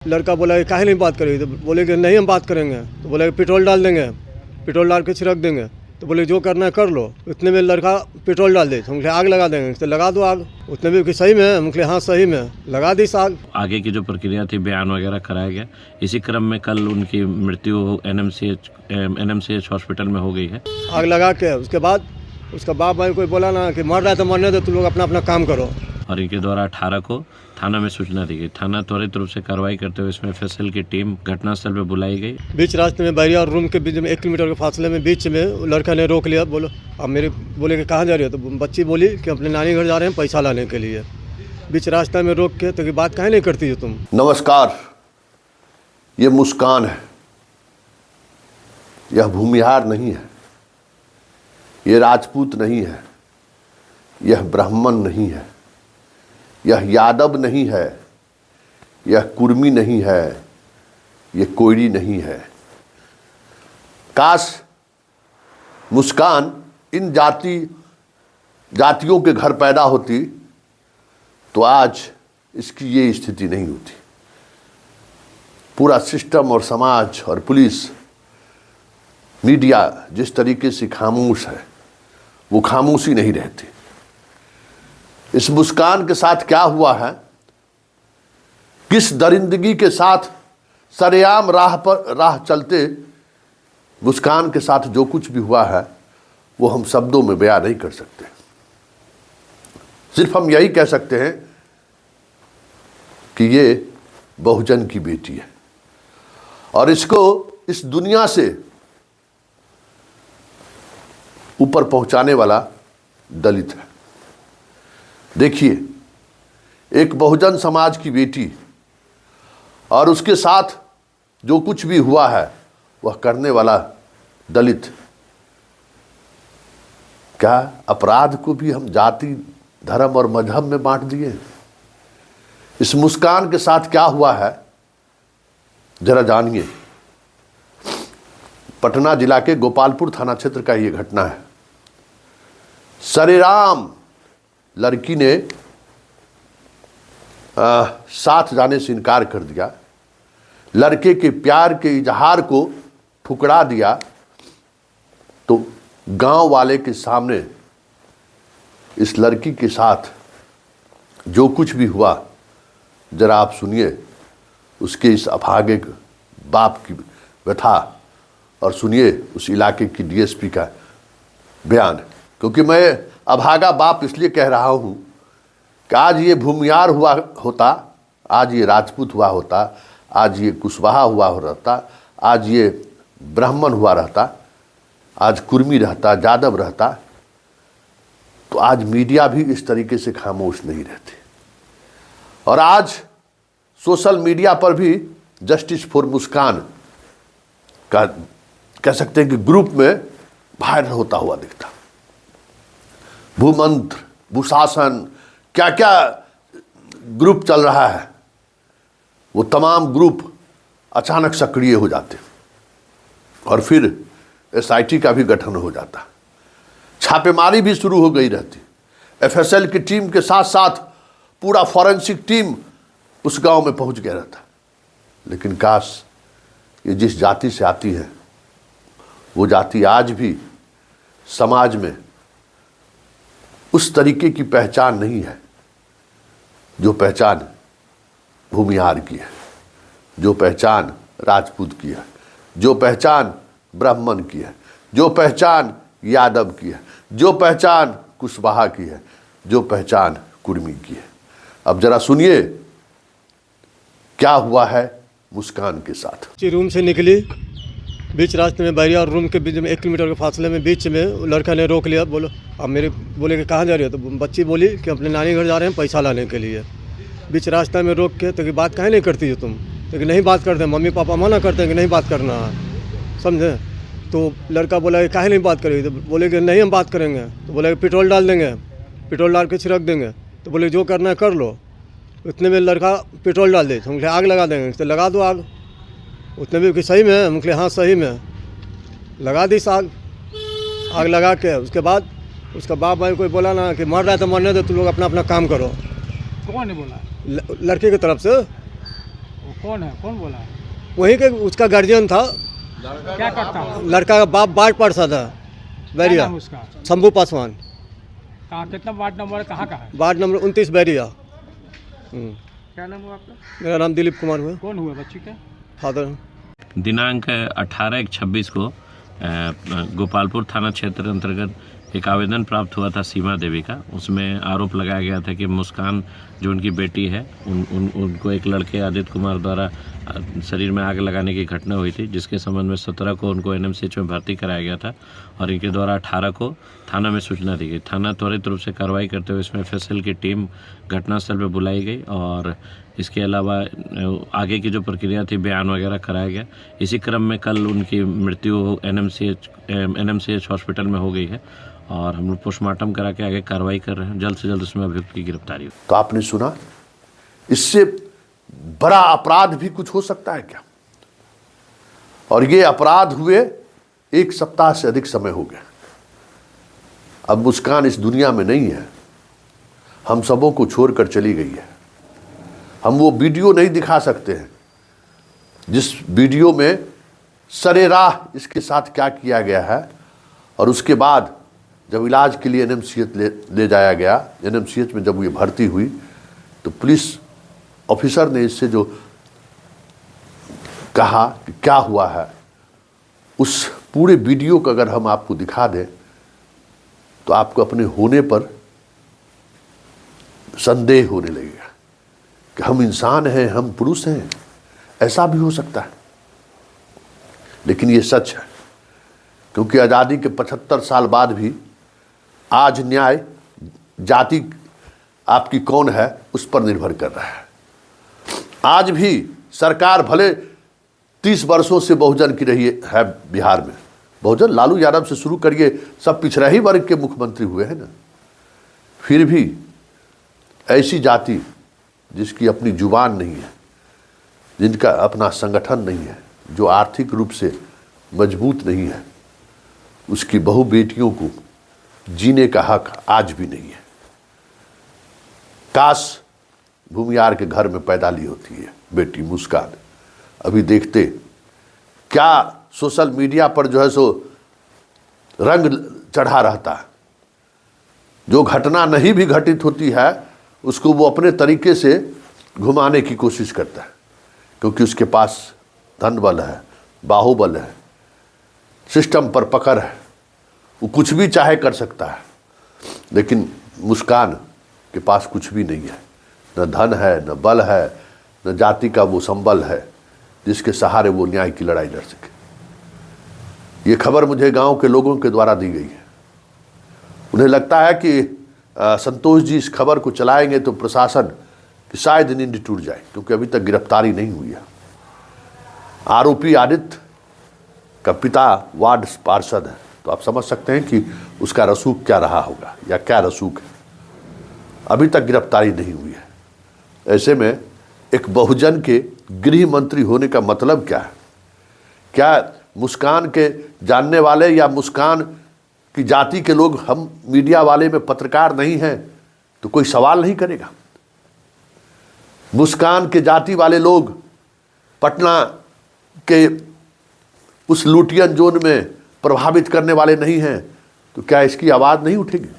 लड़का बोला कि काहे नहीं बात करेगी, तो बोले कि नहीं हम बात करेंगे। तो बोले कि पेट्रोल डाल देंगे, पेट्रोल डाल के छिड़क देंगे। तो बोले जो करना है कर लो। इतने में लड़का पेट्रोल डाल दे, तो हम आग लगा देंगे। तो लगा दो आग। उतने में कि सही में, हम हाँ सही में, लगा दी आग। आगे की जो प्रक्रिया थी, बयान वगैरह कराया गया। इसी क्रम में कल उनकी मृत्यु एनएमसीएच हॉस्पिटल में हो गई है। आग लगा के उसके बाद उसका बाप भाई कोई बोला ना कि मर रहा है तो मरने दो, तुम लोग अपना अपना काम करो। और इनके द्वारा 18 को थाना में सूचना दी गई। थाना त्वरित रूप से कार्रवाई करते हुए इसमें एफएसएल की टीम घटनास्थल पर बुलाई गई। बीच रास्ते में बैरिया और रूम के बीच में 1 किलोमीटर के फासले में बीच में लड़का ने रोक लिया। बोलो अब मेरे बोले कि कहाँ जा रही हो, तो बच्ची बोली कि अपने नानी घर जा रहे हैं पैसा लाने के लिए। बीच रास्ते में रोक के, तो बात काहे नहीं करती हो तुम। नमस्कार, ये मुस्कान है, यह भूमिहार नहीं है, ये राजपूत नहीं है, यह ब्राह्मण नहीं है, यह यादव नहीं है, यह कुर्मी नहीं है, यह कोयरी नहीं है। काश मुस्कान इन जातियों के घर पैदा होती तो आज इसकी ये स्थिति नहीं होती। पूरा सिस्टम और समाज और पुलिस, मीडिया जिस तरीके से खामोश है, वो खामोशी नहीं रहती। इस मुस्कान के साथ क्या हुआ है, किस दरिंदगी के साथ सरेआम राह चलते मुस्कान के साथ जो कुछ भी हुआ है, वो हम शब्दों में बयां नहीं कर सकते। सिर्फ हम यही कह सकते हैं कि ये बहुजन की बेटी है और इसको इस दुनिया से ऊपर पहुंचाने वाला दलित है। देखिए, एक बहुजन समाज की बेटी और उसके साथ जो कुछ भी हुआ है वह करने वाला दलित। क्या अपराध को भी हम जाति, धर्म और मजहब में बांट दिए? इस मुस्कान के साथ क्या हुआ है जरा जानिए। पटना जिला के गोपालपुर थाना क्षेत्र का ये घटना है। सरेराम लड़की ने साथ जाने से इनकार कर दिया, लड़के के प्यार के इजहार को ठुकरा दिया। तो गांव वाले के सामने इस लड़की के साथ जो कुछ भी हुआ, जरा आप सुनिए उसके इस अभागे बाप की व्यथा और सुनिए उस इलाके की डीएसपी का बयान। क्योंकि मैं अभागा बाप इसलिए कह रहा हूँ कि आज ये भूमियार हुआ होता, आज ये राजपूत हुआ होता, आज ये कुशवाहा हुआ रहता, आज ये ब्राह्मण हुआ रहता, आज कुर्मी रहता, यादव रहता, तो आज मीडिया भी इस तरीके से खामोश नहीं रहती। और आज सोशल मीडिया पर भी जस्टिस फॉर मुस्कान का कह सकते हैं कि ग्रुप में वायरल होता हुआ दिखता। भूमंत्र, भूशासन, क्या क्या ग्रुप चल रहा है, वो तमाम ग्रुप अचानक सक्रिय हो जाते और फिर एसआईटी का भी गठन हो जाता। छापेमारी भी शुरू हो गई रहती। एफएसएल की टीम के साथ साथ पूरा फॉरेंसिक टीम उस गांव में पहुंच गया रहता। लेकिन काश ये जिस जाति से आती है, वो जाति आज भी समाज में उस तरीके की पहचान नहीं है जो पहचान भूमिहार की है, जो पहचान राजपूत की है, जो पहचान ब्राह्मण की है, जो पहचान यादव की है, जो पहचान कुशवाहा की है, जो पहचान कुर्मी की है। अब जरा सुनिए क्या हुआ है मुस्कान के साथ। रूम से निकली, बीच रास्ते में बैरिया और रूम के बीच में 1 किलोमीटर के फासले में बीच में लड़का ने रोक लिया। बोलो अब मेरे बोले कि कहाँ जा रही हो, तो बच्ची बोली कि अपने नानी घर जा रहे हैं पैसा लाने के लिए। बीच रास्ते में रोक के, तो बात काहे नहीं करती हो तुम, तो नहीं बात करते, मम्मी पापा मना करते हैं कि नहीं बात करना है, समझे। तो लड़का बोला कि काहे नहीं बात करेगी, तो बोले कि नहीं हम बात करेंगे। तो बोले कि पेट्रोल डाल देंगे, पेट्रोल डाल के छिड़क देंगे। तो बोले जो करना है कर लो। इतने में लड़का पेट्रोल डाल दे, तो हम आग लगा देंगे। तो लगा दो आग। उतने में कि सही में, हम हाँ सही में, लगा दी आग। आग लगा के उसके बाद उसका बाप भाई कोई बोला ना कि मर रहा है तो मरने दो, तुम लोग अपना अपना काम करो। कौन ने बोला? लड़के की तरफ से। कौन है, कौन बोला है? वहीं के उसका गार्जियन था, क्या करता है? लड़का का बाप वार्ड पार्षद है क्या बैरिया, नाम है उसका? शंभू पासवान, कहाँ, कितना वार्ड नंबर, कहाँ का है? Ward number 29 Bairia. क्या नाम हुआ आपका? मेरा नाम दिलीप कुमार हुआ, कौन हुआ बच्ची का? फादर। दिनांक 18/1/26 को गोपालपुर थाना क्षेत्र अंतर्गत एक आवेदन प्राप्त हुआ था सीमा देवी का। उसमें आरोप लगाया गया था कि मुस्कान जो उनकी बेटी है उनको एक लड़के आदित्य कुमार द्वारा शरीर में आग लगाने की घटना हुई थी, जिसके संबंध में 17 को उनको एनएमसीएच में भर्ती कराया गया था और इनके द्वारा 18 को थाना में सूचना दी गई। थाना त्वरित रूप से कार्रवाई करते हुए इसमें एफएसएल की टीम घटनास्थल पर बुलाई गई और इसके अलावा आगे की जो प्रक्रिया थी बयान वगैरह कराया गया। इसी क्रम में कल उनकी मृत्यु एनएमसीएच हॉस्पिटल में हो गई है और हम लोग पोस्टमार्टम करा के आगे कार्रवाई कर रहे हैं। जल्द से जल्द उसमें अभियुक्त की गिरफ्तारी हो। तो आपने सुना, इससे बड़ा अपराध भी कुछ हो सकता है क्या? और ये अपराध हुए 1 सप्ताह से अधिक समय हो गया। अब मुस्कान इस दुनिया में नहीं है, हम सबों को छोड़कर चली गई है। हम वो वीडियो नहीं दिखा सकते हैं जिस वीडियो में सरेराह इसके साथ क्या किया गया है। और उसके बाद जब इलाज के लिए एनएमसीएच ले जाया गया, एनएमसीएच में जब ये भर्ती हुई तो पुलिस ऑफिसर ने इससे जो कहा कि क्या हुआ है, उस पूरे वीडियो को अगर हम आपको दिखा दें तो आपको अपने होने पर संदेह होने लगेगा कि हम इंसान हैं, हम पुरुष हैं, ऐसा भी हो सकता है। लेकिन ये सच है, क्योंकि आज़ादी के 75 साल बाद भी आज न्याय जाति आपकी कौन है उस पर निर्भर कर रहा है। आज भी सरकार भले 30 वर्षों से बहुजन की रही है बिहार में, बहुजन लालू यादव से शुरू करिए, सब पिछड़ा ही वर्ग के मुख्यमंत्री हुए हैं ना, फिर भी ऐसी जाति जिसकी अपनी जुबान नहीं है, जिनका अपना संगठन नहीं है, जो आर्थिक रूप से मजबूत नहीं है, उसकी बहु बेटियों को जीने का हक आज भी नहीं है। काश भूमियार के घर में पैदा ली होती है बेटी मुस्कान, अभी देखते क्या सोशल मीडिया पर जो है सो रंग चढ़ा रहता है। जो घटना नहीं भी घटित होती है उसको वो अपने तरीके से घुमाने की कोशिश करता है, क्योंकि उसके पास धन बल है, बाहुबल है, सिस्टम पर पकड़ है, वो कुछ भी चाहे कर सकता है। लेकिन मुस्कान के पास कुछ भी नहीं है, न धन है, न बल है, न जाति का वो संबल है जिसके सहारे वो न्याय की लड़ाई लड़ सके। ये खबर मुझे गांव के लोगों के द्वारा दी गई है। उन्हें लगता है कि संतोष जी इस खबर को चलाएंगे तो प्रशासन की शायद नींद टूट जाए, क्योंकि अभी तक गिरफ्तारी नहीं हुई है। आरोपी आदित्य का पिता वार्ड पार्षद है, तो आप समझ सकते हैं कि उसका रसूख क्या रहा होगा या क्या रसूख है। अभी तक गिरफ्तारी नहीं हुई है। ऐसे में एक बहुजन के गृह मंत्री होने का मतलब क्या है? क्या मुस्कान के जानने वाले या मुस्कान की जाति के लोग हम मीडिया वाले में पत्रकार नहीं हैं तो कोई सवाल नहीं करेगा? मुस्कान के जाति वाले लोग पटना के उस लुटियन जोन में प्रभावित करने वाले नहीं हैं तो क्या इसकी आवाज़ नहीं उठेगी?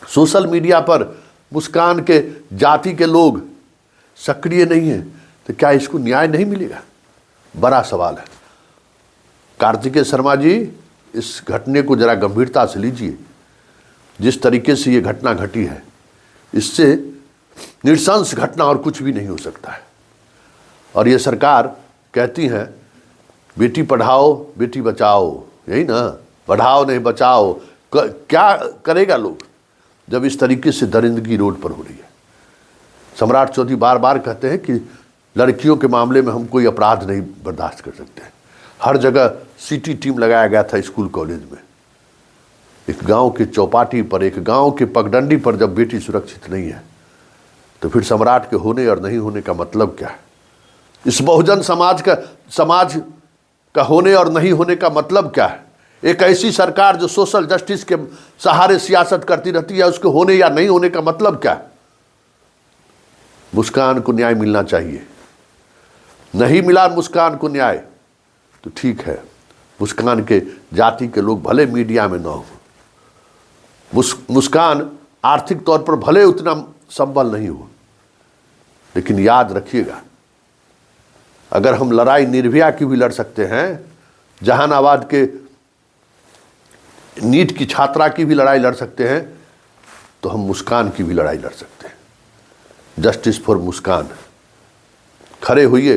सोशल मीडिया पर मुस्कान के जाति के लोग सक्रिय नहीं हैं तो क्या इसको न्याय नहीं मिलेगा? बड़ा सवाल है। कार्तिकेय शर्मा जी, इस घटने को जरा गंभीरता से लीजिए। जिस तरीके से ये घटना घटी है, इससे नृशंस घटना और कुछ भी नहीं हो सकता है। और ये सरकार कहती है बेटी पढ़ाओ बेटी बचाओ, यही ना, बढ़ाओ नहीं बचाओ। क्या करेगा लोग जब इस तरीके से दरिंदगी रोड पर हो रही है? सम्राट चौधरी बार बार कहते हैं कि लड़कियों के मामले में हम कोई अपराध नहीं बर्दाश्त कर सकते। हर जगह सीटी टीम लगाया गया था स्कूल कॉलेज में। एक गांव के चौपाटी पर, एक गांव के पगडंडी पर जब बेटी सुरक्षित नहीं है तो फिर सम्राट के होने और नहीं होने का मतलब क्या है? इस बहुजन समाज का होने और नहीं होने का मतलब क्या है? एक ऐसी सरकार जो सोशल जस्टिस के सहारे सियासत करती रहती है, उसके होने या नहीं होने का मतलब क्या है? मुस्कान को न्याय मिलना चाहिए। नहीं मिला मुस्कान को न्याय तो ठीक है, मुस्कान के जाति के लोग भले मीडिया में न हो, मुस्कान आर्थिक तौर पर भले उतना संबल नहीं हो, लेकिन याद रखिएगा, अगर हम लड़ाई निर्भया की भी लड़ सकते हैं, जहानाबाद के नीट की छात्रा की भी लड़ाई लड़ सकते हैं, तो हम मुस्कान की भी लड़ाई लड़ सकते हैं। जस्टिस फॉर मुस्कान, खड़े होइए।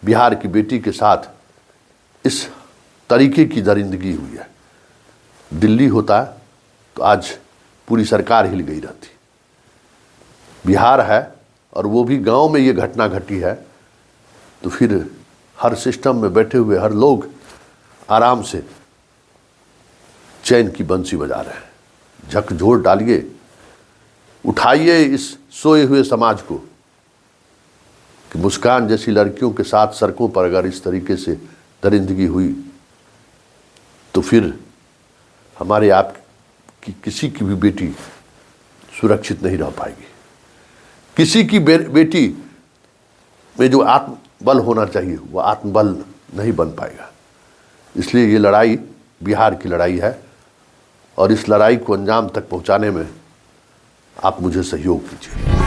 बिहार की बेटी के साथ इस तरीके की दरिंदगी हुई है। दिल्ली होता तो आज पूरी सरकार हिल गई रहती। बिहार है और वो भी गांव में ये घटना घटी है, तो फिर हर सिस्टम में बैठे हुए हर लोग आराम से चैन की बंसी बजा रहे हैं। झकझोर डालिए, उठाइए इस सोए हुए समाज को कि मुस्कान जैसी लड़कियों के साथ सड़कों पर अगर इस तरीके से दरिंदगी हुई तो फिर हमारे आप की किसी की भी बेटी सुरक्षित नहीं रह पाएगी। किसी की बेटी में जो आत्मबल होना चाहिए वो आत्मबल नहीं बन पाएगा। इसलिए ये लड़ाई बिहार की लड़ाई है और इस लड़ाई को अंजाम तक पहुंचाने में आप मुझे सहयोग कीजिए।